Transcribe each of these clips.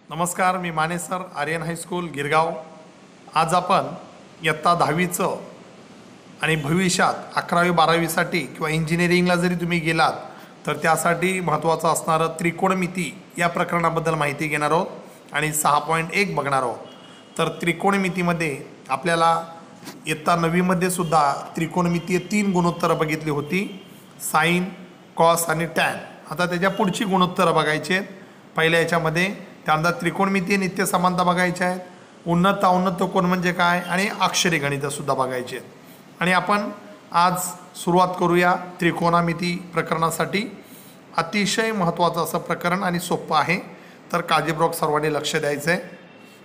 नमस्कार, मी Mane sir, Aryan high school Girgaon. आज आपण इयत्ता 10वीचं आणि भविष्यात 11वी 12वीसाठी किंवा इंजिनिअरिंगला जरी तुम्ही गेलात तर त्यासाठी महत्त्वाचं असणारं त्रिकोणमिती या प्रकरणाबद्दल माहिती घेणार आहोत आणि 6.1 बघणार आहोत। तर त्रिकोणमितीमध्ये आपल्याला इयत्ता 9वीमध्ये सुद्धा त्रिकोणमितीय 3 गुणोत्तरं बघितली होती, साइन, कॉस आणि टॅन। आता त्याच्या पुढची गुणोत्तरं बघायची आहेत। पहिल्या याच्यामध्ये त्यानंतर त्रिकोणमितीय नित्य समानता बघायच्या आहेत, उन्नत अवनत कोण म्हणजे काय आणि अक्षरी गणितंसुद्धा बघायची आहेत। आणि आपण आज सुरुवात करूया त्रिकोणमिती प्रकरणासाठी। अतिशय महत्त्वाचं असं प्रकरण आणि सोपं आहे, तर काळजीपूर्वक सर्वांनी लक्ष द्यायचं आहे।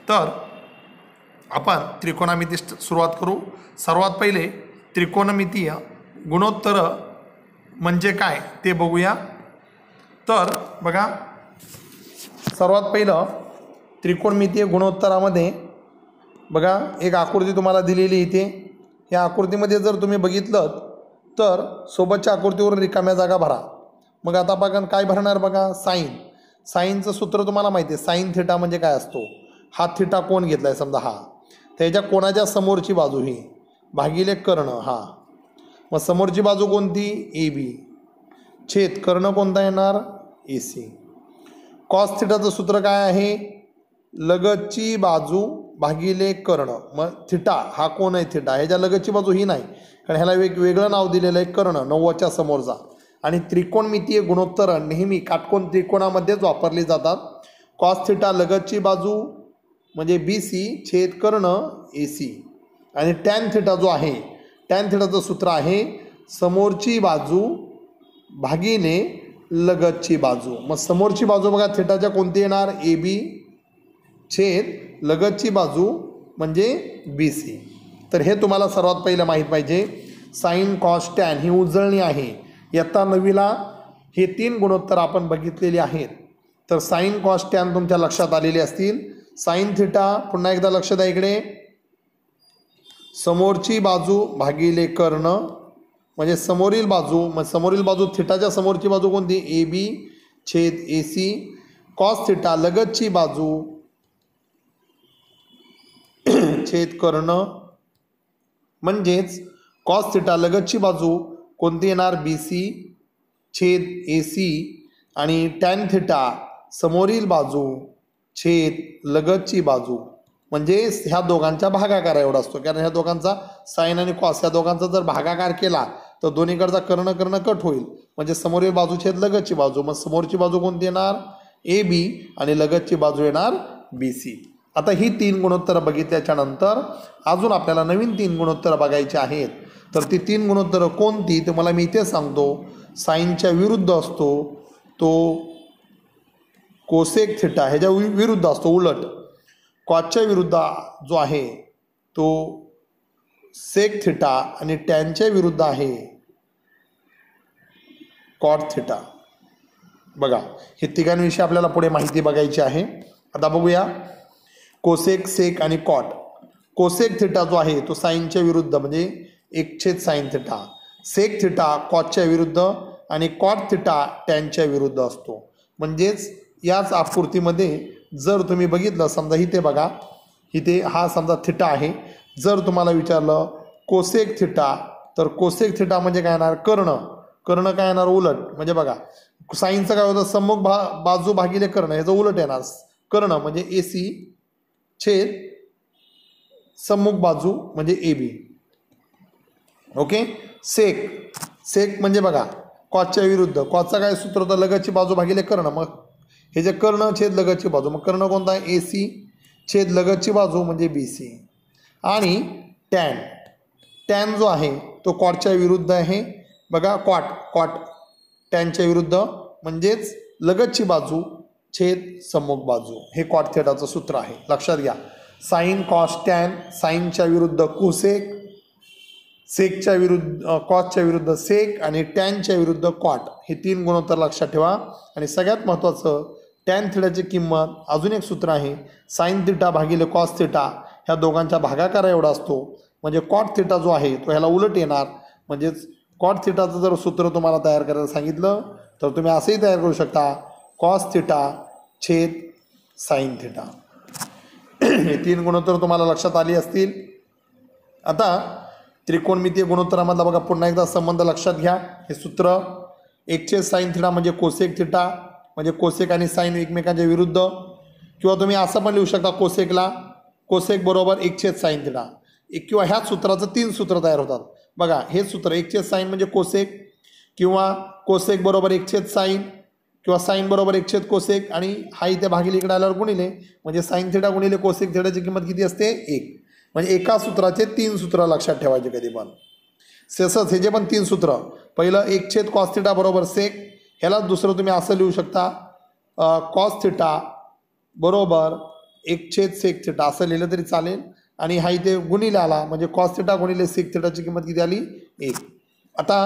तर आपण त्रिकोणमिती सुरुवात करू। सर्वात पहिले त्रिकोणमितीय गुणोत्तर म्हणजे काय ते बघूया। तर बघा, सर्वात पहिलं त्रिकोणमितीय गुणोत्तरामध्ये बघा एक आकृती तुम्हाला दिलेली इथे। या आकृतीमध्ये जर तुम्ही बघितलं तर सोबतच्या आकृतीवर रिकाम्या जागा भरा। मग आता बघा काय भरणार, बघा साईनचं सूत्र तुम्हाला माहिती आहे। साइन थिटा म्हणजे काय असतो, हा थिटा कोण घेतला आहे समजा, हा त्याच्या कोणाच्या समोरची बाजू ही भागिले कर्ण, हा मग समोरची बाजू कोणती ए बी, छेद कर्ण कोणता येणार ए सी। कॉस थिटाचं सूत्र काय आहे, लगतची बाजू भागिले कर्ण। मग थिटा हा कोण आहे, थिटा ह्याच्या लगतची बाजू ही नाही, कारण ह्याला वेगळं नाव दिलेलं आहे कर्ण, 90च्या समोरचा। आणि त्रिकोणमितीय गुणोत्तर नेहमी काटकोन त्रिकोणामध्येच वापरली जातात। कॉस थिटा लगतची बाजू म्हणजे बी सी छेद कर्ण ए सी। आणि टॅन थिटा जो आहे, टॅन थिटाचं सूत्र आहे समोरची बाजू भागिले लगतची बाजू। मग समोरची बाजू बघा थिटाच्या कोणती येणार ए बी छेद लगतची बाजू म्हणजे बी सी। तर हे तुम्हाला सर्वात पहिलं माहीत पाहिजे। साइन कॉस टॅन ही उजळणी आहे। इयत्ता 9वीला हे 3 गुणोत्तर आपण बघितलेली आहेत। तर साइन कॉस टॅन तुमच्या लक्षात आलेले असतील। साइन थिटा पुन्हा एकदा लक्ष द्या इकडे, समोरची बाजू भागिले कर्ण म्हणजे समोरील बाजू, मग समोरील बाजू थिटाच्या समोरची बाजू कोणती ए बी छेद ए सी। कॉस थिटा लगतची बाजू छेद कर्ण म्हणजेच कॉस थिटा लगतची बाजू कोणती येणार बी सी छेद ए सी। आणि टॅन थिटा समोरील बाजू छेद लगतची बाजू म्हणजेच ह्या दोघांचा भागाकार एवढा असतो, कारण ह्या दोघांचा साइन आणि कॉस ह्या दोघांचा जर भागाकार केला तर दोन्हीकडचा कर्ण कट होईल, म्हणजे समोरील बाजू छेद लगतची बाजू। मग समोरची बाजू कोणती येणार ए बी आणि लगतची बाजू येणार बी सी। आता ही 3 गुणोत्तरं बघितल्याच्या नंतर अजून आपल्याला नवीन 3 गुणोत्तरं बघायची आहेत। तर ती 3 गुणोत्तरं कोणती ते मला मी इथे सांगतो। साइनच्या विरुद्ध असतो तो कोसेक थिटा, ह्याच्या विरुद्ध असतो उलट। कॉसच्या विरुद्ध जो आहे तो सेक थिटा आणि टॅनच्या विरुद्ध आहे कॉट थिटा। बघा हे तिघांविषयी आपल्याला पुढे माहिती बघायची आहे। आता बघूया कोसेक, सेक आणि कॉट। कोसेक थिटा जो आहे तो साइनच्या विरुद्ध म्हणजे 1 साइन थिटा, सेक थिटा कॉटच्या विरुद्ध आणि कॉट थिटा टॅनच्या विरुद्ध असतो। म्हणजेच याच आकृतीमध्ये जर तुम्ही बघितलं, समजा इथे बघा, इथे हा समजा थिटा आहे। जर तुम्हाला विचारलं कोसेक थिटा, तर कोसेक थिटा म्हणजे काय येणार कर्ण काय येणार उलट। म्हणजे बघा साइनचं काय होतं सम्मुख बाजू भागिले कर्ण, ह्याचं उलट येणार कर्ण म्हणजे ए सी छेद सम्मुख बाजू म्हणजे ए बी। ओके, सेक म्हणजे बघा कॉसच्या विरुद्ध, कॉसचा काय सूत्र होतं लगतची बाजू भागिले कर्ण। मग हे जे कर्ण छेद लगतची बाजू, मग कर्ण कोणता आहे ए सी छेद लगतची बाजू म्हणजे बी सी। आणि टॅन जो आहे तो कॉटच्या विरुद्ध आहे। बघा कॉट टॅनच्या विरुद्ध म्हणजेच लगतची बाजू छेद सम्मुख बाजू, हे कॉट थिटाचं सूत्र आहे, लक्षात घ्या। साइन कॉस टॅन, साइनच्या विरुद्ध कोसेक, सेकच्या विरुद्ध कॉसच्या विरुद्ध सेक आणि टॅनच्या विरुद्ध कॉट, हे 3 गुणोत्तर लक्षात ठेवा। आणि सगळ्यात महत्त्वाचं टॅन थिटाची किंमत अजून एक सूत्र आहे साइन थिटा भागिले कॉस थिटा, ह्या दोघांचा भागाकार एवढा असतो। म्हणजे कॉट थिटा जो आहे तो ह्याला उलट येणार। म्हणजेच कॉट थिटाचं जर सूत्र तुम्हाला तयार करायला सांगितलं तर तुम्ही असंही तयार करू शकता, कॉस थिटा छेद साईन थिटा. हे 3 गुणोत्तर तुम्हाला लक्षात आली असतील. आता त्रिकोणमितीय गुणोत्तरामधला बघा पुन्हा एकदा संबंध लक्षात घ्या. हे सूत्र 1/sin थिटा म्हणजे कोसेक थिटा, म्हणजे कोसेक आणि साईन एकमेकांच्या विरुद्ध. किंवा तुम्ही असं पण लिहू शकता कोसेकला कोसेक बरोबर 1/sin थिटा. किंवा ह्याच सूत्राचं 3 सूत्र तयार होतात. बघा हे सूत्र 1/sin म्हणजे कोसेक, किंवा कोसेक बरोबर 1/sin, किंवा साईन बरोबर 1/कोसेक, आणि हा इथे भागिले इकडे आल्यावर गुणिले, म्हणजे साईन थिटा गुणिले कोसेक थिटाची किंमत किती असते 1. म्हणजे एका सूत्राचे 3 सूत्र लक्षात ठेवायचे कधी पण. तसंच हे जे पण 3 सूत्र, पहिलं 1/cos थिटा बरोबर सेक, ह्याला दुसरं तुम्ही असं लिहू शकता कॉस थिटा बरोबर 1/सेक थिटा असं लिहिलं तरी चालेल. आणि हा इथे गुणिले आला म्हणजे कॉस थिटा गुणिले सेक थिटाची किंमत किती आली 1. आता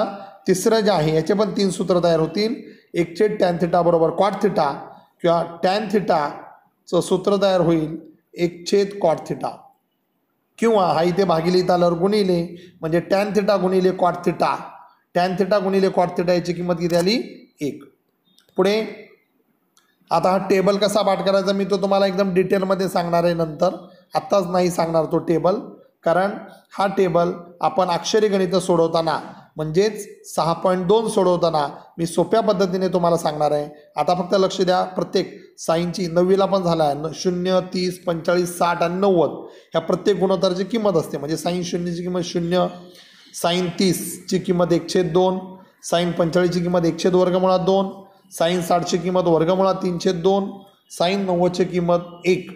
तिसरं जे आहे याचे पण 3 सूत्र तयार होतील. 1/tan थिटा बरोबर कॉट थिटा, किंवा टॅन थिटाचं सूत्र तयार होईल 1/कॉट थिटा, किंवा हा इथे भागिले इथं आल्यावर गुणिले म्हणजे टॅन थिटा गुणिले कॉट थिटा, टॅन थिटा गुणिले कॉट थिटा याची किंमत किती आली 1. पुढे आता हा टेबल कसा पाठ करायचा मी तो तुम्हाला एकदम डिटेलमध्ये सांगणार आहे नंतर. आत्ताच नाही सांगणार तो टेबल, कारण हा टेबल आपण अक्षरी गणित सोडवताना म्हणजेच 6.2 सोडवताना मी सोप्या पद्धतीने तुम्हाला सांगणार आहे. आता फक्त लक्ष द्या, प्रत्येक साईनची 9वीला पण झाला आहे 0, 30, 45, 60 आणि 90 ह्या प्रत्येक गुणोत्तराची किंमत असते. म्हणजे साईन 0ची किंमत 0, साईन 30ची किंमत 1/2, साईन 45ची किंमत 1/2, साईन 60ची किंमत वर्गमुळात 3/2, साईन 90ची किंमत 1,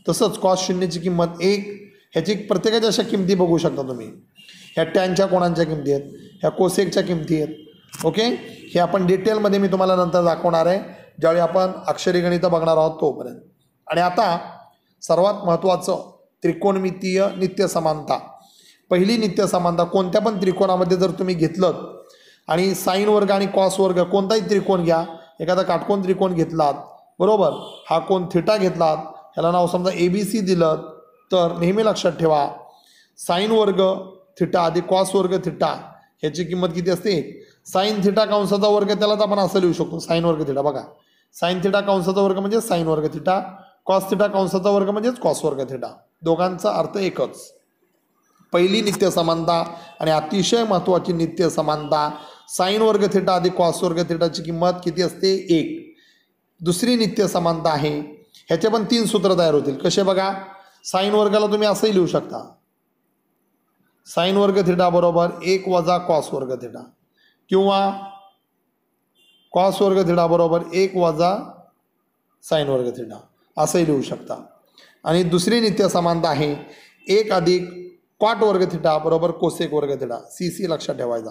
तसंच कॉस 0ची किंमत 1. ह्याची प्रत्येकाच्या अशा किमती बघू शकता तुम्ही. ह्या टॅनच्या कोणांच्या किमती आहेत, ह्या कोसेकच्या किमती आहेत. ओके, हे आपण डिटेलमध्ये मी तुम्हाला नंतर दाखवणार आहे ज्यावेळी आपण अक्षरी गणित बघणार आहोत तोपर्यंत. आणि आता सर्वात महत्त्वाचं त्रिकोणमितीय नित्य समानता. पहिली नित्य समानता कोणत्या पण त्रिकोणामध्ये जर तुम्ही घेतलं आणि साईन वर्ग आणि कॉस वर्ग कोणताही त्रिकोण घ्या, एखादा काटकोन त्रिकोण घेतलात बरोबर, हा कोण थिटा घेतलात, ह्याला नाव समजा ABC दिलं, तर नेहमी लक्षात ठेवा साईन वर्ग थिटा अधिक कॉस वर्ग थिटा ह्याची किंमत किती असते 1. साईन थिटा कंसाचा वर्ग त्यालाच आपण असं लिहू शकतो साईन वर्ग थिटा. बघा साईन थिटा कंसाचा वर्ग म्हणजे साईन वर्ग थिटा, कॉस थिटा कंसाचा वर्ग म्हणजेच कॉस वर्ग थिटा, दोघांचा अर्थ एकच. पहिली नित्य समानता आणि अतिशय महत्त्वाची नित्य समानता साईन वर्ग थिटा अधिक कॉस वर्ग थिटाची किंमत किती असते 1. दुसरी नित्य समानता आहे, ह्याचे पण 3 सूत्र तयार होतील. कसे बघा, साईन वर्गाला तुम्ही असंही लिहू शकता साईन वर्ग थिटा बरोबर 1 - कॉस वर्ग थिटा, किंवा कॉस वर्ग थिटा बरोबर 1 - साईन वर्ग थिटा असंही लिहू शकता. आणि दुसरी नित्य समानता आहे 1 अधिक कॉट वर्ग थिटा बरोबर कोसेक वर्ग थिटा. CC लक्षात ठेवायचा.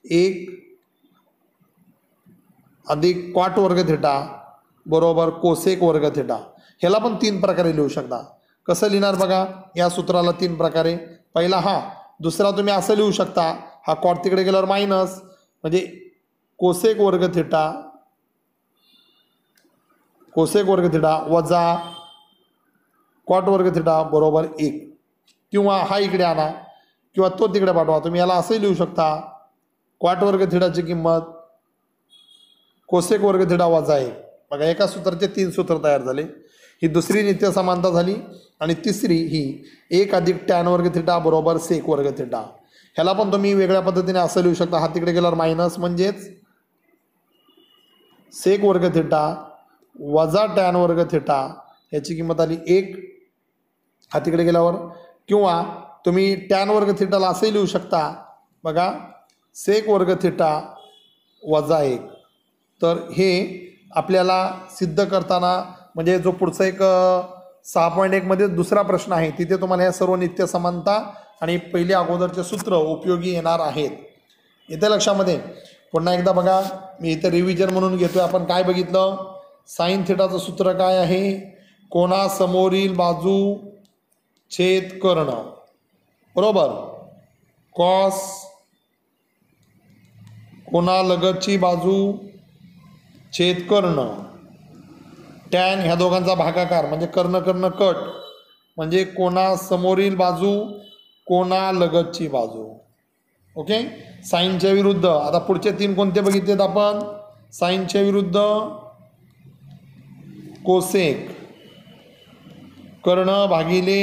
1 अधिक कॉट वर्ग थिटा बरोबर कोसेक वर्ग थिटा. ह्याला पण 3 प्रकारे लिहू शकता. कसं लिहिणार बघा, या सूत्राला 3 प्रकारे. पहिला हा, दुसरा तुम्ही असं लिहू शकता, हा कॉट तिकडे गेल्यावर मायनस म्हणजे कोसेक वर्ग थिटा वजा कॉट वर्ग थिटा बरोबर 1, किंवा हा इकडे आणा किंवा तो तिकडे पाठवा. तुम्ही याला असंही लिहू शकता, कॉट वर्ग थिटाची किंमत कोसेक वर्ग थिटा वजा 1. बघा एका सूत्राचे 3 सूत्र तयार झाले. ही दुसरी नित्य समानता झाली. आणि तिसरी ही 1 अधिक टॅन वर्ग थिटा बरोबर सेक वर्ग थिटा. ह्याला पण तुम्ही वेगळ्या पद्धतीने असं लिहू शकता, हा तिकडे गेल्यावर मायनस म्हणजेच सेक वर्ग थिटा वजा टॅन वर्ग थिटा ह्याची किंमत आली 1, हा तिकडे गेल्यावर. किंवा तुम्ही टॅन वर्ग थिटाला असंही लिहू शकता, बघा सेक वर्ग थिटा वजा 1. तर हे आपल्याला सिद्ध करताना म्हणजे जो पुढचा एक 6.1 मध्ये दुसरा प्रश्न आहे तिथे तुम्हाला या सर्व नित्य समानता आणि पहिली अगोदरचे सूत्र उपयोगी येणार आहेत. इथे लक्षामध्ये पुन्हा एकदा बघा, मी इथे रिव्हिजन म्हणून घेतोय. आपण काय बघितलं, साईन थिटाचं सूत्र काय आहे, कोणासमोरील बाजू छेद कर्ण बरोबर, कॉस कोणालगतची बाजू छेद कर्ण, टॅन ह्या दोघांचा भागाकार म्हणजे कर्ण कर्ण कट म्हणजे कोणासमोरील बाजू कोणालगतची बाजू. ओके, साईनच्या विरुद्ध. आता पुढचे 3 कोणते बघितलेत आपण, साईनच्या विरुद्ध कोसेक कर्ण भागिले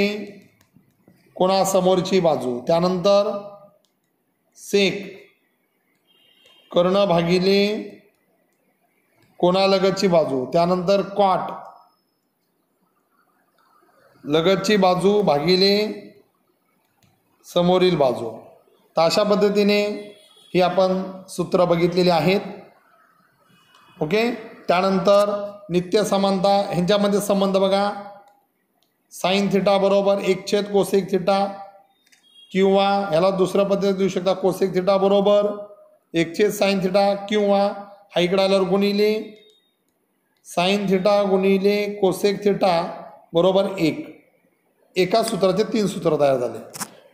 कोणासमोरची बाजू, त्यानंतर सेक कर्ण भागिले कोणालगतची बाजू, त्यानंतर कॉट लगतची बाजू भागिले समोरील बाजू. तर अशा पद्धतीने ही आपण सूत्र बघितलेली आहेत. ओके. त्यानंतर नित्य समानता, ह्यांच्यामध्ये संबंध बघा. साइन थिटा बरोबर 1 कोसेक थिटा, किंवा ह्याला दुसऱ्या पद्धतीने देऊ शकता कोसेक थिटा बरोबर 1 साइन थिटा, किंवा हा इकडे आल्यावर गुणिले साइन थिटा गुणिले कोसेक थिटा बरोबर 1. एका सूत्राचे 3 सूत्र तयार झाले.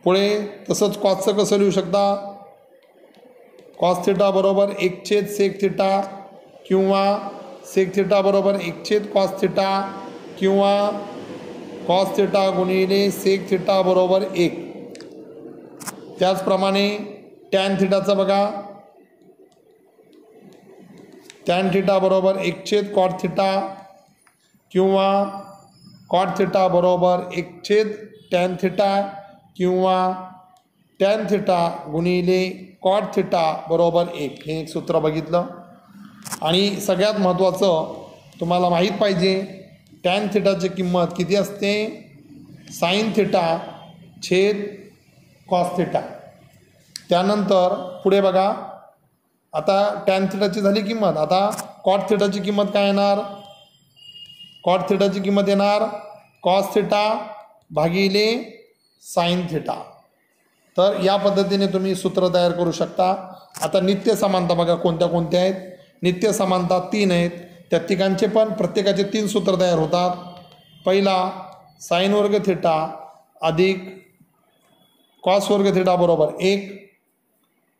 पुढे तसंच कॉसचं कसं लिहू शकता. कॉस थिटा बरोबर 1 सेक थिटा, किंवा सेक थिटा बरोबर 1 कॉस थिटा, किंवा कॉस थिटा गुणिले सेक थिटा बरोबर 1. त्याचप्रमाणे टॅन थिटाचं बघा. टॅन थिटा बरोबर 1 कॉट थिटा, किंवा कॉट थिटा बरोबर 1 टॅन थिटा, किंवा टॅन थिटा गुणिले कॉट थिटा बरोबर 1. हे एक सूत्र बघितलं. आणि सगळ्यात महत्त्वाचं तुम्हाला माहीत पाहिजे, टॅन थिटाची किंमत किती असते. साइन थिटा छेद कॉस थिटा. त्यानंतर पुढे बघा, आता टॅन थिटाची झाली किंमत. आता कॉट थिटाची किंमत काय येणार. कॉट थिटाची किंमत येणार कॉस थिटा भागिले साइन थिटा. तर या पद्धतीने तुम्ही सूत्र तयार करू शकता. आता नित्य समानता बघा कोणत्या कोणत्या आहेत. नित्य समानता 3 आहेत. त्या तिघांचे पण प्रत्येकाचे 3 सूत्र तयार होतात. पहिला साइन वर्ग थिटा अधिक कॉस वर्ग थिटा बरोबर 1.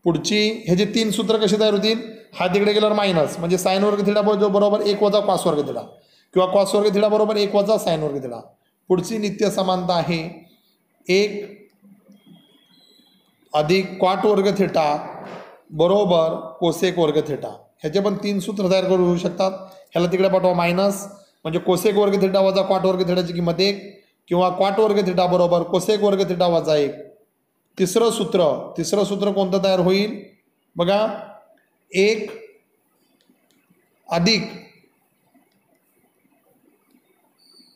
पुढची ह्याचे 3 सूत्र कसे तयार होतील. हा तिकडे गेल्यावर मायनस, म्हणजे साइन वर्ग थिटा बरोबर 1 वजा कॉस वर्ग थिटा, किंवा कॉस वर्ग थिटा बरोबर 1 वजा साइन वर्ग थिटा. पुढची नित्य समानता आहे 1 अधिक कॉट वर्ग थिटा बरोबर कोसेक वर्ग थिटा. ह्याचे पण 3 सूत्र तयार करू शकतात. ह्याला तिकडे पाठवा मायनस, म्हणजे कोसेक वर्ग थिटा वजा कॉट वर्ग थिटाची किंमत 1, किंवा कॉट वर्ग थिटा बरोबर कोसेक वर्ग थिटा वजा 1. तिसरं सूत्र कोणतं तयार होईल बघा. 1 अधिक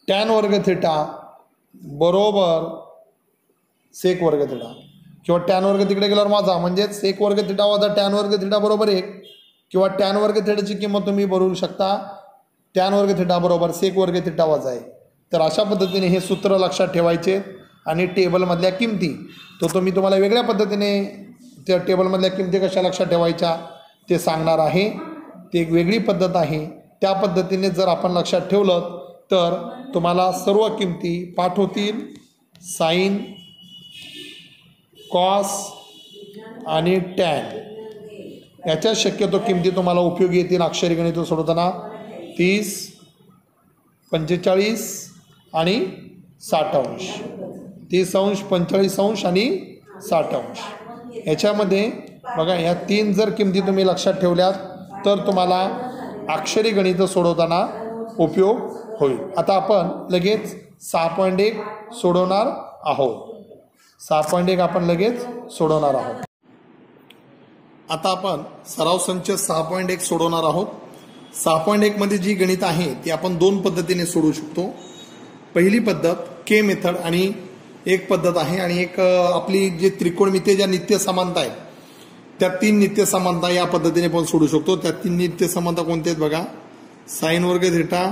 टॅन वर्ग थिटा बरोबर सेक वर्ग थिटा, किंवा टॅन वर्ग तिकडे गेल्यावर माझा, म्हणजे सेक वर्ग थिटा वजा टॅन वर्ग थिटा बरोबर 1, किंवा टॅन वर्ग थिटाची किंमत तुम्ही बनवू शकता टॅन वर्ग थिटा बरोबर सेक वर्ग थिटा वजा 1. तर अशा पद्धतीने हे सूत्र लक्षात ठेवायचे. आणि टेबलमधल्या किमती तो तुम्हाला वेगळ्या पद्धतीने त्या टेबलमधल्या किमती कशा लक्षात ठेवायच्या ते सांगणार आहे. ती एक वेगळी पद्धत आहे. त्या पद्धतीने जर आपण लक्षात ठेवलं तर तुम्हाला सर्व किमती पाठ होतील. साइन, कॉस आणि टॅन याच्या शक्यतो किमती तुम्हाला उपयोगी येतील अक्षरी गणित सोडवताना. 30, 45 आणि 60 अंश. 30 अंश, 45 अंश आणि 60 अंश. याच्यामध्ये बघा ह्या 3 जर किमती तुम्ही लक्षात ठेवल्यात तर तुम्हाला अक्षरी गणित सोडवताना उपयोग होईल. आता आपण लगेच 6.1 सोडवणार आहोत. 6.1 आपण लगेच सोडवणार आहोत. आता आपण सराव संच 6.1 सोडवणार आहोत. 6.1 मध्ये जी गणित आहे ती आपण 2 पद्धतीने सोडवू शकतो. पहिली पद्धत के मेथड आणि एक पद्धत आहे, आणि एक आपली जे त्रिकोणमितीय ज्या नित्य समानता आहेत त्या 3 नित्य समानता या पद्धतीने पण सोडू शकतो. त्या 3 नित्य समानता कोणत्या आहेत बघा. साइन वर्ग थिटा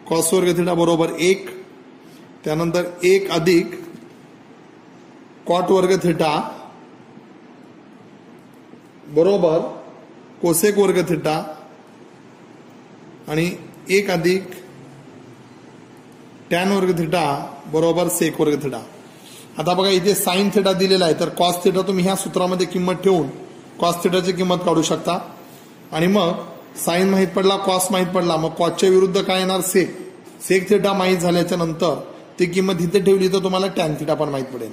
कॉस वर्ग थिटा बरोबर 1, त्यानंतर 1 अधिक कॉट वर्ग थिटा बरोबर कोसेक वर्ग थिटा, आणि 1 अधिक टॅन वर्ग थिटा बरोबर सेक वर्ग थिटा. आता बघा इथे साइन थिटा दिलेला आहे, तर कॉस थिटा तुम्ही ह्या सूत्रामध्ये किंमत ठेवून कॉस थिटाची किंमत काढू शकता. आणि मग साइन माहीत पडला, कॉस माहीत पडला, मग कॉसच्या विरुद्ध काय येणार सेक. सेक थिटा माहीत झाल्याच्या नंतर ती किंमत इथे ठेवली तर तुम्हाला टॅन थिटा पण माहीत पडेल.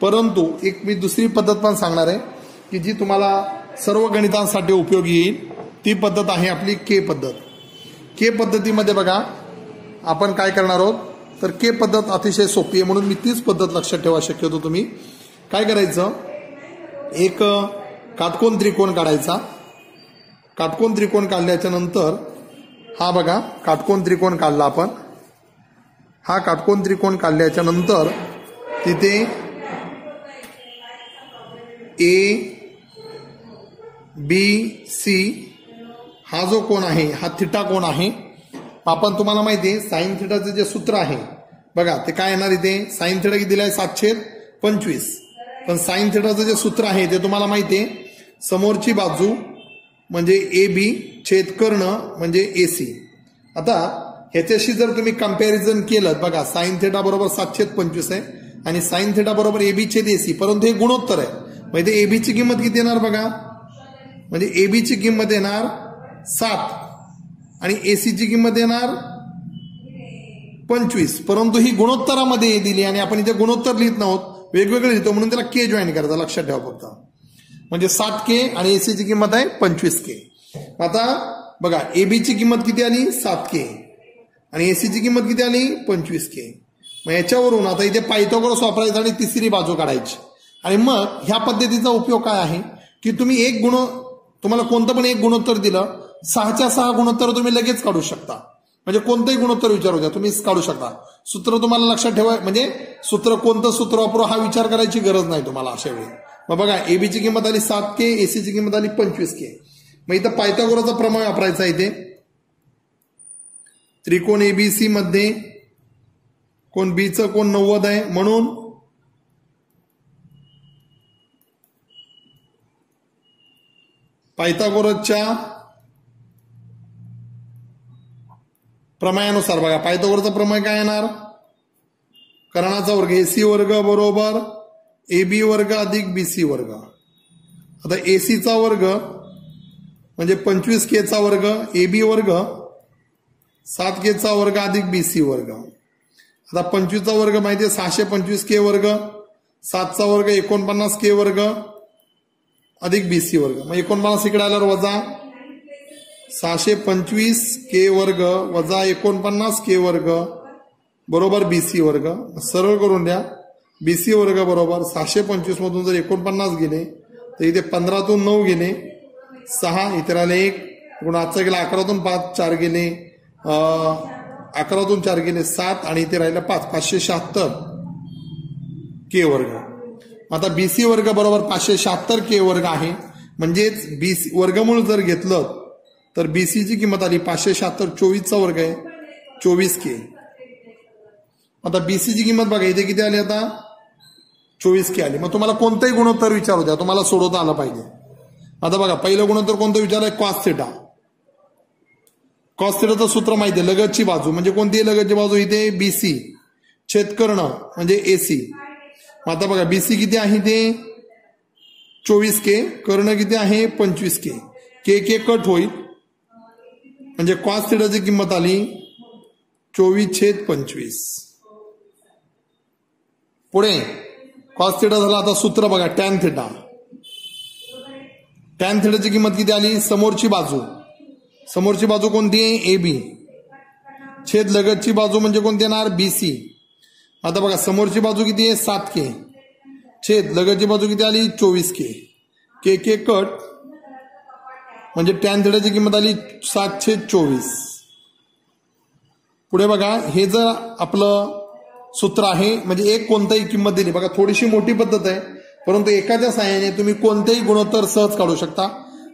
परंतु एक मी दुसरी पद्धत पण सांगणार आहे की जी तुम्हाला सर्व गणितांसाठी उपयोगी येईल. ती पद्धत आहे आपली के पद्धत. के पद्धतीमध्ये बघा आपण काय करणार आहोत. तर के पद्धत अतिशय सोपी आहे, म्हणून मी तीच पद्धत लक्षात ठेवा. शक्यतो तुम्ही काय करायचं, एक काटकोन त्रिकोण काढायचा. काटकोन त्रिकोण काढल्याच्या नंतर हा बघा काटकोन त्रिकोण काढला आपण. हा काटकोन त्रिकोण काढल्याच्या नंतर तिथे ए बी सी हा जो कोण आहे हा थिटा कोण आहे. आपण तुम्हाला माहिती आहे साइन थिटाचं जे सूत्र आहे बघा ते काय येणार इथे. साइन थिटा किती दिलाय 7/25. पण साइन थिटाचं जे सूत्र आहे ते तुम्हाला माहिती आहे, समोरची बाजू म्हणजे ए बी छेद कर्ण म्हणजे ए सी. आता ह्याच्याशी जर तुम्ही कंपॅरिझन केलं बघा साइन थिटा बरोबर 7/25 आहे आणि साइन थिटा बरोबर ए बी छेद ए सी, परंतु हे गुणोत्तर आहे. म्हणजे ए बीची किंमत किती येणार बघा, म्हणजे ए बीची किंमत येणार 7 आणि एसी ची किंमत येणार 25. परंतु ही गुणोत्तरामध्ये दिली आणि आपण इथे गुणोत्तर लिहित नाहोत, वेगवेगळे लिहितो म्हणून त्याला के जॉईन करायचा. लक्षात ठेवा फक्त. म्हणजे 7K आणि एसी ची किंमत आहे 25K. आता बघा एबीची किंमत किती आली 7K आणि एसी ची किंमत किती आली 25K. मग याच्यावरून आता इथे पायथागोरस वापरायचा आणि तिसरी बाजू काढायची. आणि मग ह्या पद्धतीचा उपयोग काय आहे की तुम्ही तुम्हाला कोणतं पण एक गुणोत्तर दिलं, 6च्या 6 गुणोत्तर तुम्ही लगेच काढू शकता. म्हणजे कोणतंही गुणोत्तर विचारू द्या तुम्ही काढू शकता. सूत्र तुम्हाला लक्षात ठेवा, म्हणजे सूत्र कोणतं सूत्र वापरू हा विचार करायची गरज नाही तुम्हाला अशा वेळी. मग बघा एबीची किंमत आली 7K, एसीची किंमत आली 25K. मग इथं पायथागोरसचा प्रमेय वापरायचा. इथे त्रिकोण एबीसी मध्ये कोण बीचं कोण 90 आहे, म्हणून पायथागोरसच्या प्रमेयानुसार बघा पायथागोरसचा प्रमेय काय येणार, कर्णाचा वर्ग एसी वर्ग बरोबर एबी वर्ग अधिक बीसी वर्ग. आता एसीचा वर्ग म्हणजे 25Kचा वर्ग, एबी वर्ग 7Kचा वर्ग अधिक बीसी वर्ग. आता 25चा वर्ग माहिती आहे 625K वर्ग, 7चा वर्ग 49K वर्ग अधिक बीसी वर्ग. मग 49 इकडे आल्यावर वजा 625K वर्ग वजा 49K वर्ग बरोबर बीसी वर्ग. सरळ करून द्या. बीसी वर्ग बरोबर 625 मधून जर 49 गेले तर इथे 15तून 9 गेले 6, इथे राहिले 1, आजचा गेला 11तून 5 4 गेले 11तून 4 गेले 7 आणि इथे राहिलं 5, 576K वर्ग. आता बीसी वर्ग बरोबर 576K वर्ग आहे. म्हणजेच बीसी वर्गमूळ जर घेतलं तर बीसीची किंमत आली 576, 24चा वर्ग आहे 24K. आता बीसीची किंमत बघा इथे किती आली, आता 24K आली. मग तुम्हाला कोणतंही गुणोत्तर विचारू द्या तुम्हाला सोडवता आलं पाहिजे. आता बघा पहिलं गुणोत्तर कोणतं विचारलंय, कॉस थिटा. कॉस थिटाचं सूत्र माहिती आहे, लगतची बाजू म्हणजे कोणती लगतची बाजू इथे बीसी छेद कर्ण म्हणजे एसी. आता बघा बीसी किती आहे ते 24K, कर्ण किती आहे 25K. के कट होईल म्हणजे कॉस थिटाची किंमत आली 24/25. पुढे कॉस थिटा झाला. आता सूत्र बघा टॅन थिटा. टॅन थिटाची किंमत किती आली, समोरची बाजू कोणती आहे एबी छेद लगतची बाजू म्हणजे कोणती येणार बीसी. आता बघा समोरची बाजू किती आहे 7K छेद लगतची बाजू किती आली 24K. के कट म्हणजे टॅन थिटाची किंमत आली 7/24. पुढे बघा हे जर आपलं सूत्र आहे म्हणजे एक कोणताही किंमत दिली बघा, थोडीशी मोठी पद्धत आहे परंतु एकाच्या साहाय्याने तुम्ही कोणतेही गुणोत्तर सहज काढू शकता.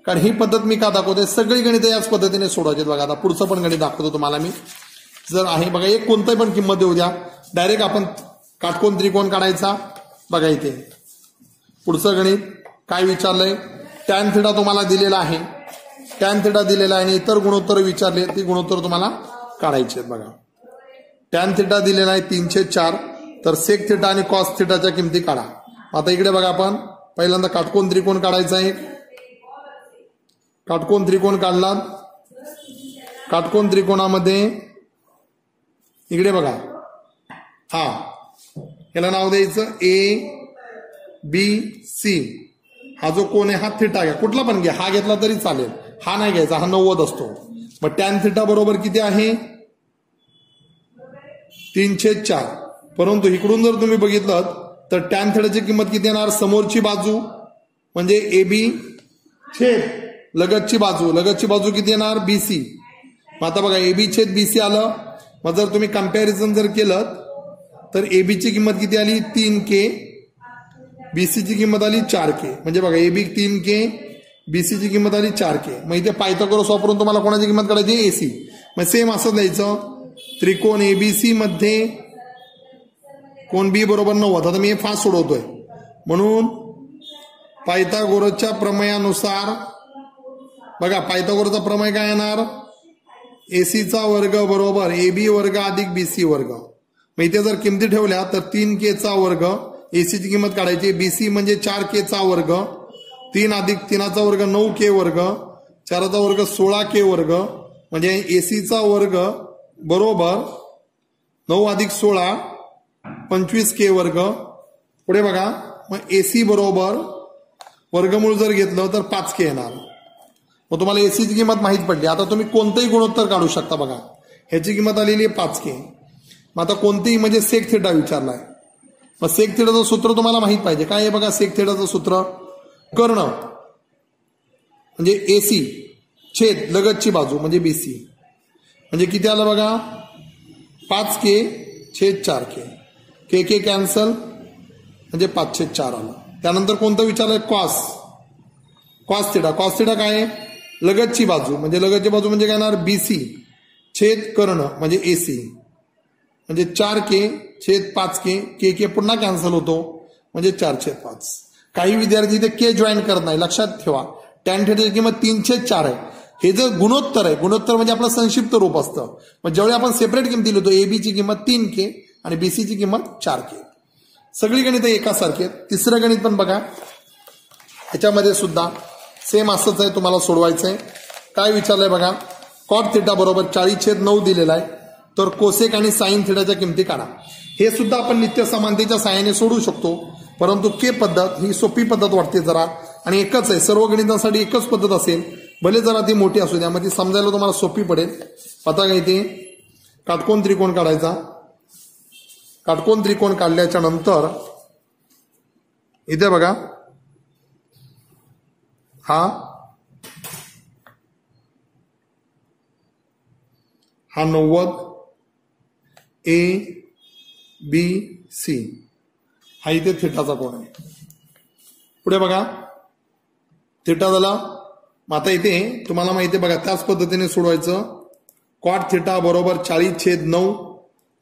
कारण ही पद्धत मी का दाखवते, सगळी गणितं याच पद्धतीने सोडवायची. बघा आता पुढचं पण गणित दाखवतो तुम्हाला मी. जर आहे बघा एक कोणताही पण किंमत देऊ द्या, डायरेक्ट आपण काटकोन त्रिकोण काढायचा. बघा इथे पुढचं गणित काय विचारलंय, टॅन थिटा तुम्हाला दिलेला आहे, टॅन थिटा दिलेला आहे आणि इतर गुणोत्तर विचारले ती गुणोत्तर तुम्हाला काढायचे आहेत. बघा टॅन थिटा दिलेला आहे 3/4, तर सेक थिटा आणि कॉस थिटाच्या किमती काढा. आता इकडे बघा आपण पहिल्यांदा काटकोन त्रिकोण काढायचा आहे. काटकोन त्रिकोण काढला. काटकोन त्रिकोणामध्ये इकडे बघा हा याला नाव द्यायचं ABC. हा जो कोण आहे हा थिटा घ्या, कुठला पण घ्या, हा घेतला तरी चालेल, हा नाही घ्यायचा, हा 90 असतो. मग टॅन थिटा बरोबर किती आहे 3/4. परंतु इकडून जर तुम्ही बघितलं तर टॅन थीटाची किंमत किती येणार? समोरची बाजू म्हणजे AB छेद लगतची बाजू किती येणार? BC. आता बघा AB छेद BC आलं. मग जर तुम्ही कम्पॅरिझन जर केलं तर AB ची किंमत किती आली? 3K. BC ची किंमत आली 4K. म्हणजे बघा AB 3K, BC ची किंमत आली 4K. मग इथे पायथागोरस वापरून तुम्हाला कोणाची किंमत काढायची? AC. मग सेम असं द्यायचं. त्रिकोण ABC मध्ये कोण B बरोबर 90. आता मी हे फास्ट सोडवतोय म्हणून पायथागोरसच्या प्रमेयानुसार बघा पायथागोरसचा प्रमेय काय येणार? AC चा वर्ग बरोबर AB वर्ग अधिक BC वर्ग. मग इथे जर किमती ठेवल्या तर 3K चा वर्ग AC ची किंमत काढायची. BC म्हणजे 4K चा वर्ग. 3 अधिक 3चा वर्ग 9K वर्ग. 4चा वर्ग 16K वर्ग. म्हणजे AC चा वर्ग बरोबर 9 अधिक 16 25K वर्ग. पुढे बघा मग AC बरोबर वर्गमूळ जर घेतलं तर 5K येणार. मग तुम्हाला AC ची किंमत माहीत पडली. आता तुम्ही कोणतेही गुणोत्तर काढू शकता. बघा ह्याची किंमत आलेली आहे 5K. मग आता कोणतेही म्हणजे सेक थिटा विचारलाय. मग सेक थिटाचं सूत्र तुम्हाला माहित पाहिजे. काय आहे बघा सेक थिटाचं सूत्र? कर्ण म्हणजे AC छेद लगतची बाजू म्हणजे BC. म्हणजे किती आलं बघा? 5K छेद 4K. K कॅन्सल म्हणजे 5/4 आलं. त्यानंतर कोणतं विचारलंय? कॉस थिटा काय आहे? लगतची बाजू म्हणजे काय येणार? BC छेद कर्ण म्हणजे AC. म्हणजे 4K छेद 5K. K पुन्हा कॅन्सल होतो म्हणजे 4/5. काही विद्यार्थी इथे K जॉईन करत नाही. लक्षात ठेवा टॅन थिटाची किंमत 3/4 आहे. हे जर गुणोत्तर आहे. गुणोत्तर म्हणजे आपलं संक्षिप्त रूप असतं. मग ज्यावेळी आपण सेपरेट किमती लिहितो AB ची किंमत 3K आणि BC ची किंमत 4K. सगळी गणित एकासारखी आहेत. तिसरं गणित पण बघा ह्याच्यामध्ये सुद्धा सेम असंच आहे. तुम्हाला सोडवायचं आहे. काय विचारलंय बघा? कॉट थिटा बरोबर 40/9 दिलेला आहे. तर कोसेक आणि साइन थिटाच्या किमती काढा. हे सुद्धा आपण नित्य समानतेच्या साहाय्याने सोडू शकतो. परंतु K पद्धत ही सोपी पद्धत वाटते जरा आणि एकच आहे. सर्व गणितांसाठी एकच पद्धत असेल. भले जरा ती मोठी असू द्या. मग ती समजायला तुम्हाला सोपी पडेल. आता काय ते काटकोन त्रिकोण काढायचा. काटकोन त्रिकोण काढल्याच्या नंतर इथे बघा हा 90 ABC हा इथे थिटाचा कोण आहे. पुढे बघा थिटा झाला. आता इथे तुम्हाला माहिती आहे बघा त्याच पद्धतीने सोडवायचं. कॉट थिटा बरोबर 40/9.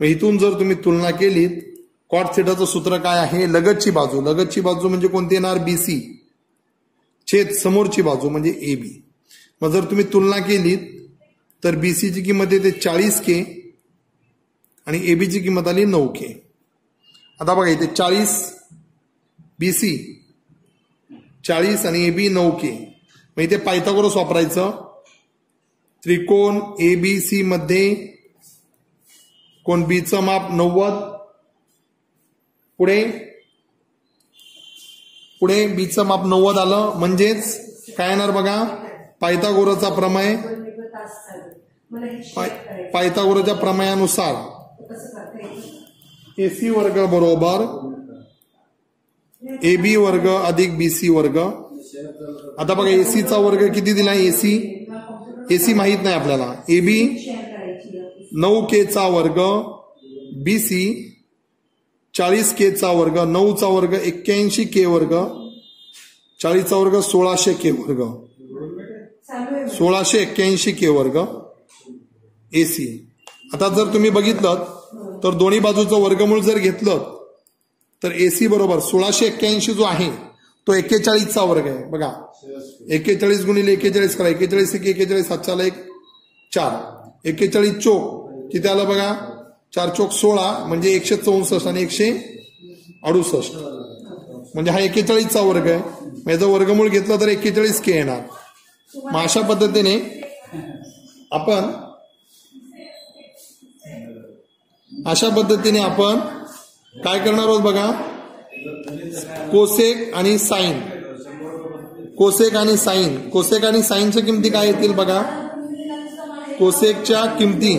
मग इथून जर तुम्ही तुलना केलीत कॉट थिटाचं सूत्र काय आहे? लगतची बाजू म्हणजे कोणती येणार? BC छेद समोरची बाजू म्हणजे AB. मग जर तुम्ही तुलना केलीत तर BC ची किंमत येते 40K आणि AB ची किंमत आली 9K. आता बघा इथे 40 BC 40 आणि AB 9K. मग इथे पायथागोरस वापरायचं. त्रिकोण ABC मध्ये कोण B चं माप 90. पुढे B चं माप 90 आलं. म्हणजेच काय येणार बघा? पायथागोरसचा प्रमेय. पायथागोरसच्या प्रमेयानुसार AC वर्ग बरोबर AB वर्ग अधिक BC वर्ग. आता बघा AC चा वर्ग किती दिला? AC माहित नाही आपल्याला. AB 9K चा वर्ग, BC 40K चा वर्ग, 9 चा वर्ग 81K वर्ग, 40 चा वर्ग 1600K वर्ग, 1681K वर्ग AC. आता जर तुम्ही बघितलं तर दोन्ही बाजूचं वर्गमूळ जर घेतलं तर AC बरोबर 1681 जो आहे तो 41 चा वर्ग आहे. बघा 41 गुणिले 41 करा. 41 1 41 7 1 4. 41 चोक किती आलं बघा? 4 चोक 16 म्हणजे 164 आणि 168 म्हणजे हा 41 चा वर्ग आहे. याचा वर्गमूळ घेतला तर 41K येणार. मग अशा पद्धतीने आपण काय करणार आहोत बघा? कोसेक आणि साइन. कोसेक आणि साइनच्या किमती काय येतील बघा? कोसेकच्या किमती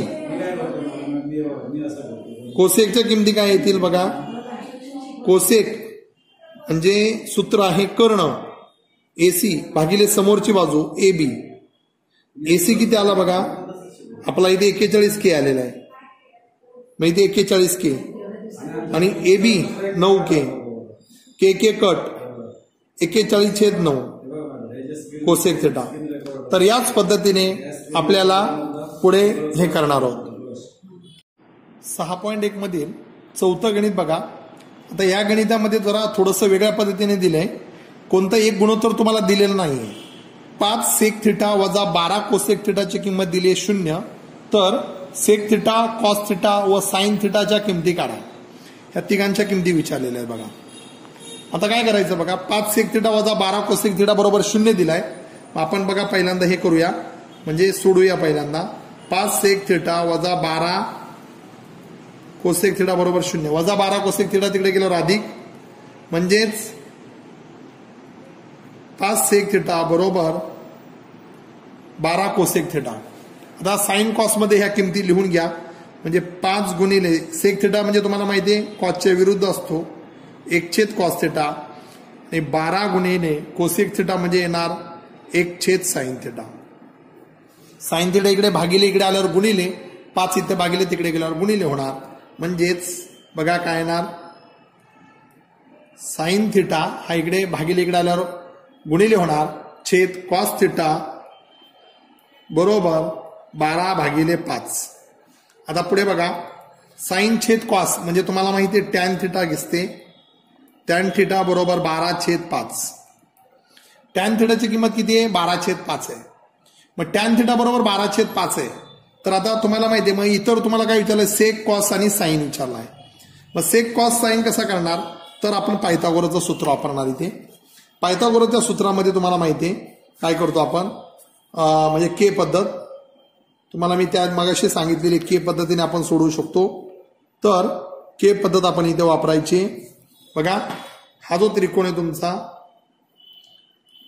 कोसेकच्या किमती काय येतील बघा. कोसेक म्हणजे सूत्र आहे कर्ण AC भागिले समोरची बाजू AB. AC किती आला बघा, आपला इथे 41K आलेला आहे, मग इथे 41K आणि AB 9K, K cut 41/9 cosec theta. तर याच पद्धतीने आपल्याला पुढे हे करणार आहोत. 6.1 मधील चौथं गणित बघा. आता या गणितामध्ये जरा थोडंसं वेगळ्या पद्धतीने दिलंय. कोणतं एक गुणोत्तर तुम्हाला दिलेलं नाहीये. 5 सेक थिटा वजा 12 कोसेक थिटाची किंमत दिली आहे 0. तर सेक थिटा, कॉस थिटा व साइन थिटाच्या किमती काढा. या तिघांच्या किमती विचारलेल्या आहेत बघा. आता काय करायचं बघा, 5 सेक थिटा वजा 12 कोसेक थिटा बरोबर 0 दिलाय. आपण बघा पहिल्यांदा हे करूया, म्हणजे सोडूया पहिल्यांदा. 5 सेक थिटा वजा 12 कोसेक थिटा बरोबर 0, वजा 12 कोसेक थिटा तिकडे गेल्यावर अधिक, म्हणजेच 5 सेक थिटा बरोबर 12 कोसेक थिटा. आता साइन कॉस मध्ये ह्या किमती लिहून घ्या. म्हणजे 5 गुणिले सेक थिटा म्हणजे तुम्हाला माहिती आहे कॉसच्या विरुद्ध असतो, 1 कॉस थिटा, आणि 12 गुणिले कोसेक थिटा म्हणजे येणार 1 साइन थिटा. साइन थिटा इकडे भागिले इकडे आल्यावर गुणिले, 5 इथे भागिले तिकडे गेल्यावर गुणिले होणार. म्हणजेच बघा काय येणार, साइन थिटा हा इकडे भागिले इकडे आल्यावर गुणिले होणार, छेद कॉस थिटा बरोबर 12/5. आता पुढे बघा, साइन छेद कॉस म्हणजे तुम्हाला माहिती आहे टॅन थिटा दिसते, टॅन थिटा बरोबर 12/5. टॅन थिटाची किंमत किती आहे, 12/5 आहे. मग टॅन थिटा बरोबर 12/5 आहे. तर आता तुम्हाला माहिती आहे, मग इतर तुम्हाला काय विचारलंय, सेक कॉस आणि साइन विचारलाय. मग सेक कॉस साइन कसा करणार, तर आपण पायथागोरसचं सूत्र वापरणार इथे. पायथागोरसच्या सूत्रामध्ये तुम्हाला माहिती आहे काय करतो आपण, म्हणजे के पद्धत. तुम्हाला मी त्या मगाशी सांगितलेली के पद्धतीने आपण सोडवू शकतो. तर के पद्धत आपण इथे वापरायची. बघा, हा जो त्रिकोण आहे तुमचा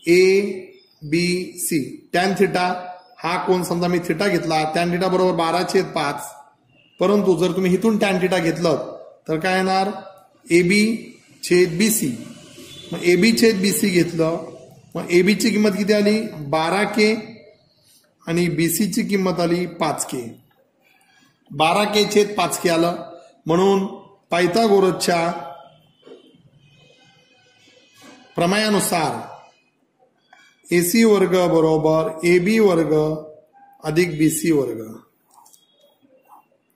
ABC, टॅन थिटा हा कोण समजा मी थिटा घेतला, टॅन थिटा बरोबर 12/5. परंतु जर तुम्ही इथून टॅन थिटा घेतलं तर काय येणार, AB/BC. मग AB/BC घेतलं, मग AB ची किंमत किती आली, 12K, आणि BC ची किंमत आली 5K. 12K/5K आलं. म्हणून पायथागोरसच्या प्रमेयानुसार AC वर्ग बरोबर AB वर्ग अधिक BC वर्ग.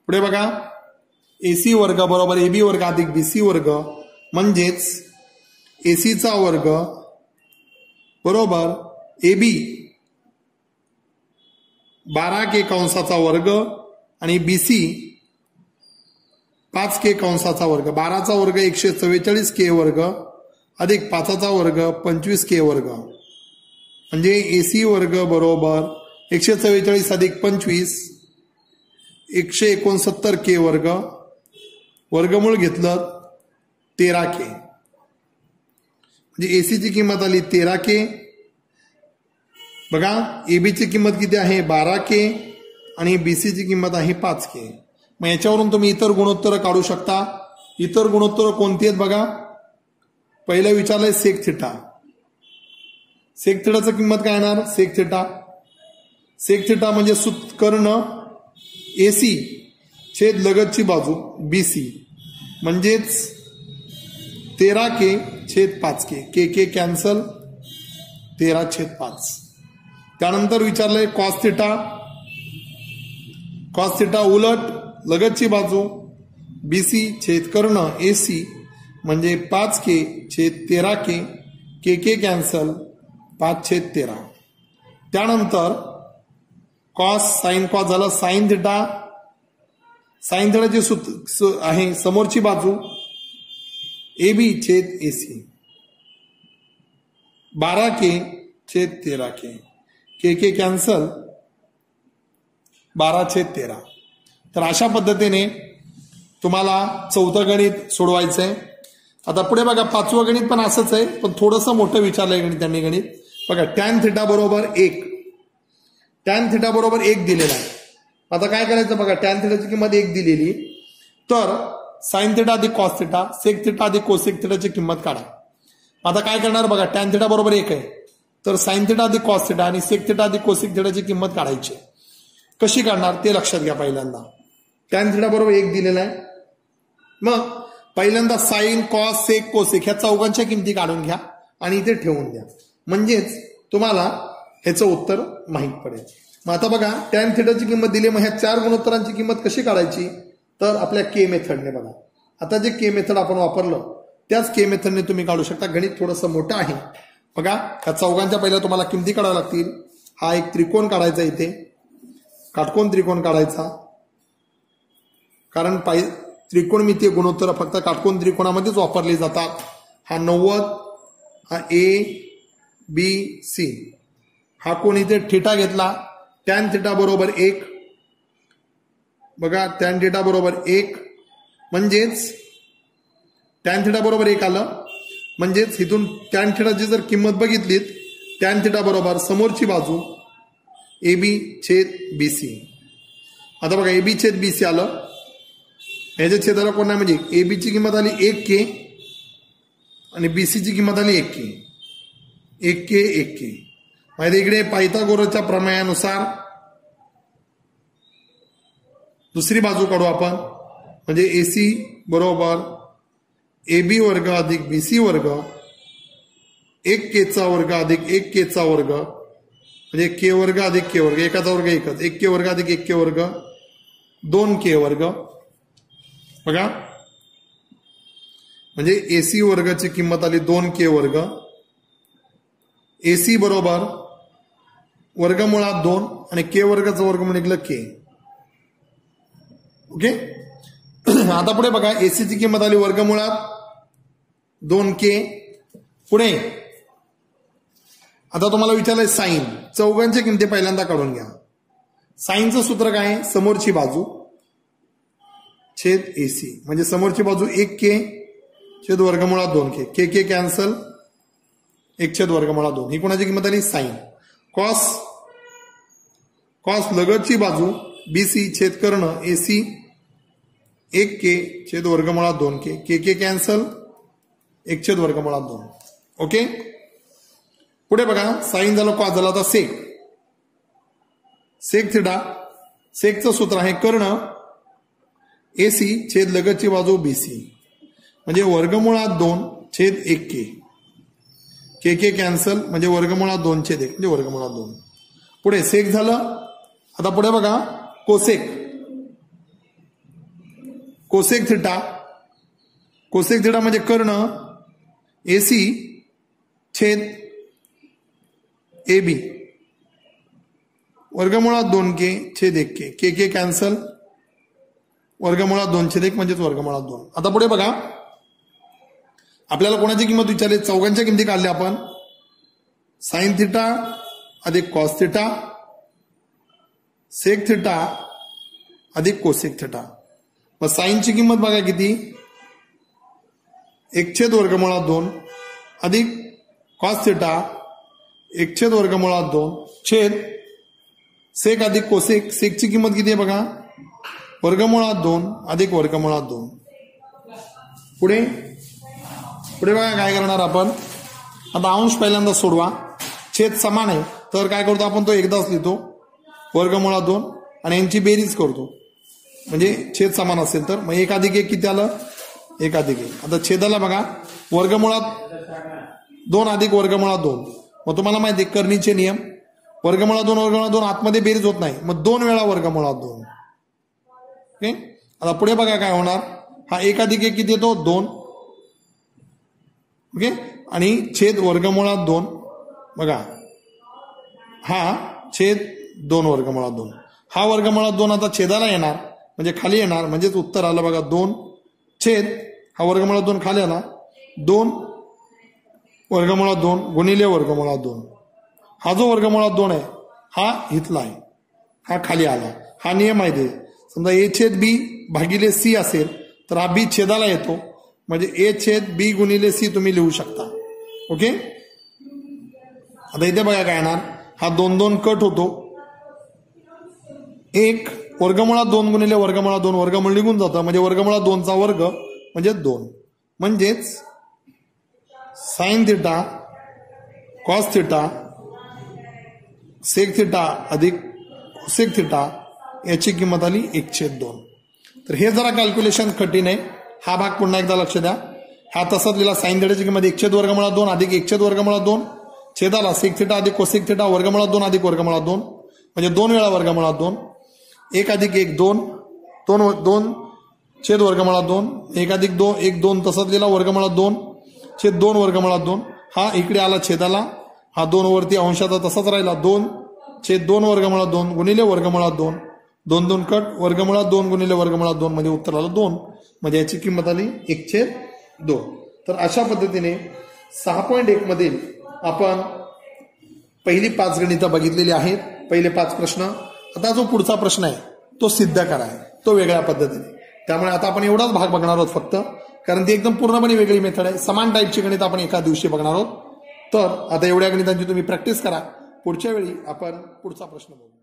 पुढे बघा, AC वर्ग बरोबर AB वर्ग अधिक BC वर्ग, म्हणजेच AC चा वर्ग बरोबर AB 12K कंसाचा वर्ग आणि BC 5K कंसाचा वर्ग. 12चा वर्ग 144K वर्ग अधिक 5चा वर्ग 25K वर्ग, म्हणजे AC वर्ग बरोबर 144 अधिक 25 169K वर्ग, वर्गमूळ घेतलं 13K. म्हणजे AC ची किंमत आली 13K. बघा, AB ची किंमत किती आहे 12K आणि BC ची किंमत आहे 5K. मग याच्यावरून तुम्ही इतर गुणोत्तर काढू शकता. इतर गुणोत्तर कोणती आहेत बघा. पहिलं विचारलंय सेक थिटा. सेक थिटाची किंमत काय येणार, सेक थिटा, सेक थिटा म्हणजे कर्ण AC छेद लगतची बाजू BC, म्हणजेच 13K/5K. K cancel, 13/5. त्यानंतर विचारलंय कॉस थिटा. कॉस थिटा उलट लगतची बाजू BC छेद कर्ण AC, म्हणजे 5K/13K. K cancel, 5/13. त्यानंतर कॉस साइन कॉस झालं. साइन थिटा, साइन थिटाची आहे समोरची बाजू AB/AC, 12K/13K. K cancel, 12/13. तर अशा पद्धतीने तुम्हाला चौथं गणित सोडवायचंय. आता पुढे बघा, 5वं गणित पण असंच आहे, पण थोडंसं मोठं विचारलंय गणित त्यांनी. गणित बघा, टॅन थिटा बरोबर 1, टॅन थिटा बरोबर 1 दिलेला आहे. आता काय करायचं बघा, टॅन थिटाची किंमत 1 दिलेली, तर साइन थिटा अधिक कॉस थिटा सेक थिटा अधिक कोसेक थिटाची किंमत काढा. आता काय करणार बघा, टॅन थिटा बरोबर 1 आहे, तर साइन थिटा अधिक कॉस थिटा आणि सेक थिटा अधिक कोसेक थिटाची किंमत काढायची. कशी काढणार ते लक्षात घ्या. पहिल्यांदा टॅन थिटा बरोबर 1 दिलेला आहे. मग पहिल्यांदा साइन कॉस सेक कोसेक ह्या चौघांच्या किमती काढून घ्या आणि इथे ठेवून द्या, म्हणजेच तुम्हाला ह्याचं उत्तर माहीत पडेल. मग आता बघा टॅन थिटाची किंमत दिली, मग ह्या 4 गुणोत्तरांची किंमत कशी काढायची, तर आपल्या के मेथडने. बघा आता जे के मेथड आपण वापरलं त्याच के मेथडने तुम्ही काढू शकता. गणित थोडंसं मोठं आहे. बघा ह्या चौघांच्या पहिल्या तुम्हाला किमती काढाव्या लागतील. हा एक त्रिकोण काढायचा, इथे काटकोन त्रिकोण काढायचा, कारण त्रिकोणमितीय गुणोत्तर फक्त काटकोन त्रिकोणामध्येच वापरली जातात. हा 90, हा ABC, हा कोण इथे थिटा घेतला, टॅन थिटा बरोबर 1. बघा टॅन थिटा बरोबर 1 म्हणजेच टॅन थिटा बरोबर 1 आलं, म्हणजेच इथून टॅन थिटाची जर किंमत बघितलीत, टॅन थिटा बरोबर समोरची बाजू AB/BC. आता बघा AB/BC आलं, ह्याच्या छेदाला कोण नाही, म्हणजे एबीची किंमत आली 1K आणि BCची किंमत आली 1K. 1K. माहिती इकडे पायथागोरसच्या प्रमेयानुसार दुसरी बाजू काढू आपण, म्हणजे AC बरोबर AB वर्ग अधिक BC वर्ग 1Kचा वर्ग अधिक 1Kचा वर्ग, म्हणजे K वर्ग अधिक K वर्ग, एकाचा वर्ग एकच, 1K वर्ग अधिक 1K वर्ग 2K वर्ग. बघा म्हणजे AC वर्गाची किंमत आली 2K वर्ग. AC बरोबर वर्गमुळात 2 आणि K वर्गाचं वर्गमूळ निघलं K. ओके. आता पुढे बघा एसीची किंमत आली वर्गमुळात 2K. पुढे आता तुम्हाला विचारलंय साइन, चौघांच्या किमती पहिल्यांदा काढून घ्या. साइनचं सूत्र काय, समोरची बाजू छेद AC, म्हणजे समोरची बाजू 1K छेद वर्गमुळात 2K. K कॅन्सल, 1 छेद वर्गमुळात 2. ही कोणाची किंमत आली, साइन. कॉस लगतची बाजू BC छेद कर्ण AC 1K छेद वर्गमुळात 2K. K कॅन्सल, 1 छेद वर्गमुळात 2. ओके. पुढे बघा साइन झालं, कॉस झाला. आता सेक थिटा, सेकचं सूत्र आहे कर्ण AC छेद लगतची बाजू BC, म्हणजे वर्गमुळात 2 छेद 1K. K कॅन्सल, म्हणजे वर्गमुळात 2 छेद 1, म्हणजे वर्गमुळात 2. पुढे सेक झालं. आता पुढे बघा कोसेक थिटा. कोसेक थिटा म्हणजे कर्ण AC छेद AB वर्गमुळात 2K छेद 1K. K कॅन्सल, वर्गमुळात 2 छेद 1 म्हणजेच वर्गमुळात 2. आता पुढे बघा आपल्याला कोणाची किंमत विचारली, चौघांच्या किमती काढल्या आपण. साइन थिटा अधिक कॉस थिटा, सेक थिटा अधिक कोसेक थिटा. मग साइनची किंमत बघा किती, 1 छेद वर्गमुळात 2 अधिक कॉस थिटा 1 छेद वर्गमुळात 2 छेद सेक अधिक कोसेक. सेकची किंमत किती आहे बघा, वर्गमुळात 2 अधिक वर्गमुळात 2. पुढे बघा काय करणार आपण, आता अंश पहिल्यांदा सोडवा. छेद समान आहे तर काय करतो आपण, तो एकदाच लिहितो वर्गमुळात 2 आणि यांची बेरीज करतो, म्हणजे छेद समान असेल तर. मग 1 अधिक 1 किती आलं, 1 अधिक 1. आता छेदाला बघा वर्गमुळात 2 अधिक वर्गमुळात 2. मग तुम्हाला माहिती आहे कर्णीचे नियम, वर्गमुळात 2 आतमध्ये बेरीज होत नाही, मग 2 वेळा वर्गमुळात 2. ओके. आता पुढे बघा काय होणार, हा 1 अधिक 1 किती येतो, 2. ओके. आणि छेद वर्गमुळात 2. बघा हा छेद 2 वर्गमुळात 2. हा वर्गमुळात 2 आता छेदाला येणार, म्हणजे खाली येणार, म्हणजेच उत्तर आलं बघा 2 छेद हा वर्गमुळात 2 खाली आला 2 वर्गमुळात 2 गुणिले वर्गमुळात 2. हा जो वर्गमुळात 2 आहे हा इथला आहे, हा खाली आला. हा नियम माहिती आहे, समजा A छेद B भागिले C असेल तर हा B छेदाला येतो, म्हणजे A छेद B गुणिले C तुम्ही लिहू शकता. ओके. आता इथे बघा काय येणार, हा 2 2 कट होतो, 1 वर्गमुळात 2 गुणिले वर्गमुळात 2 वर्गमूळ निघून जातं म्हणजे वर्गमुळात 2चा वर्ग म्हणजे 2 म्हणजेच sine theta cos theta sec theta अधिक कोसेक थिटा याची किंमत आली 1/2. तर हे जरा कॅल्क्युलेशन कठीण आहे. हा भाग पुन्हा एकदा लक्ष द्या. हा तसाच लिहिला साइन थिटाची किंमत 1/2 अधिक 1/2 छेदाला सेक थिटा अधिक कोसेक थिटा वर्गमुळात 2 अधिक वर्गमुळात 2 म्हणजे 2 वेळा वर्गमुळात 2 1 अधिक 1 2 2 छेद वर्गमुळात 2 1 अधिक 2 1 2 तसाच लिहिला वर्गमुळात 2 छेद 2 वर्गमुळात 2 हा इकडे आला छेदाला हा 2 वरती अंशाचा तसाच राहिला 2 छेद 2 वर्गमुळात 2 गुणिले वर्गमुळात 2 2 2 कट वर्गमुळात 2 गुणिले वर्गमुळात 2 म्हणजे उत्तर आलं 2 म्हणजे याची किंमत आली 1/2. तर अशा पद्धतीने 6.1 मधील आपण पहिली 5 गणितं बघितलेली आहेत. पहिले 5 प्रश्न. आता जो पुढचा प्रश्न आहे तो सिद्ध करा आहे तो वेगळ्या पद्धतीने. त्यामुळे आता आपण एवढाच भाग बघणार आहोत फक्त कारण ती एकदम पूर्णपणे वेगळी मेथड आहे. समान टाईपची गणित आपण एका दिवशी बघणार आहोत. तर आता एवढ्या गणितांची तुम्ही प्रॅक्टिस करा. पुढच्या वेळी आपण पुढचा प्रश्न बघू.